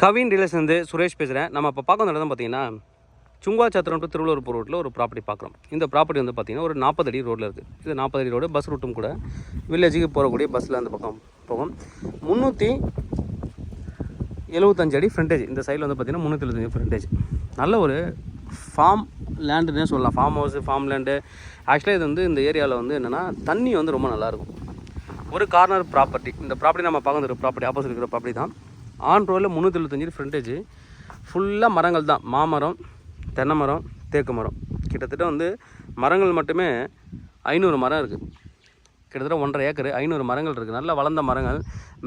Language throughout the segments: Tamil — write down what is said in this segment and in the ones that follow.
கவின் ரிலேஷன் சுரேஷ் பேசுகிறேன். நம்ம இப்போ பார்க்க வந்த இடம் பார்த்தீங்கன்னா சுங்கா சத்திரம் டு திருவள்ளூர் ரோட்டில் ஒரு ப்ராப்பர்ட்டி பார்க்குறோம். இந்த ப்ராப்பர்ட்டி வந்து பார்த்திங்கன்னா ஒரு 40 அடி ரோட்டில் இருக்குது. இது 40 அடி ரோடு, பஸ் ரூட்டும் கூட. வில்லேஜுக்கு போகக்கூடிய பஸ்ஸில் அந்த பக்கம் போகும். 375 அடி ஃப்ரண்டேஜ். இந்த சைடில் வந்து பார்த்திங்கன்னா 375 ஃப்ரண்டேஜ். நல்ல ஒரு ஃபார்ம் லேண்டுன்னே சொல்லலாம். Form house, form land. ஆக்சுவலாக இது வந்து இந்த ஏரியாவில் வந்து என்னென்னா தண்ணி வந்து ரொம்ப நல்லாயிருக்கும். ஒரு கார்னர் ப்ராப்பர்ட்டி. இந்த ப்ராப்பர்ட்டி நம்ம பார்க்க வந்துருக்க ப்ராப்பர்ட்டி ஆப்போசிட் இருக்கிற ப்ராப்பர்ட்டி தான். ஆன் ரோடில் 375 ஃப்ரண்டேஜ். ஃபுல்லாக மரங்கள் தான். மாமரம், தென்னை மரம், தேக்கு மரம். கிட்டத்தட்ட வந்து மரங்கள் மட்டுமே 500 மரம் இருக்குது. கிட்டத்தட்ட 1.5 ஏக்கர் 500 மரங்கள் இருக்குது. நல்லா வளர்ந்த மரங்கள்.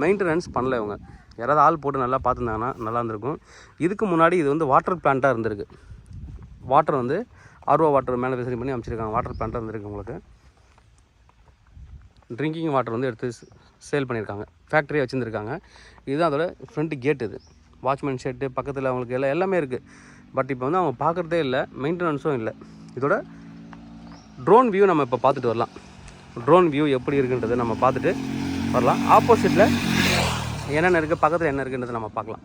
மெயின்டெனன்ஸ் பண்ணல இவங்க. யாராவது ஆள் போட்டு நல்லா பார்த்துருந்தாங்கன்னா நல்லா இருந்திருக்கும். இதுக்கு முன்னாடி இது வந்து வாட்டர் பிளான்ட்டாக இருந்திருக்கு. வாட்டர் வந்து ஆர்ஓ வாட்டர் மேலே விசரி பண்ணி அமைச்சிருக்காங்க. வாட்டர் பிளான்ட்டாக இருந்திருக்கு. உங்களுக்கு ட்ரிங்கிங் வாட்டர் வந்து எடுத்து சேல் பண்ணியிருக்காங்க. ஃபேக்ட்ரியை வச்சுருந்துருக்காங்க. இதுதான் அதோட ஃப்ரண்ட் கேட். இது வாட்ச்மேன் ஷெட்டு பக்கத்தில் அவங்களுக்கு எல்லாமே இருக்குது. பட் இப்போ வந்து அவங்க பார்க்குறதே இல்லை, மெயின்டெனன்ஸும் இல்லை. இதோட ட்ரோன் வியூ நம்ம இப்போ பார்த்துட்டு வரலாம். ட்ரோன் வியூ எப்படி இருக்குன்றதை நம்ம பார்த்துட்டு வரலாம். ஆப்போசிட்டில் என்னென்ன இருக்குது, பக்கத்தில் என்ன இருக்குன்றதை நம்ம பார்க்கலாம்.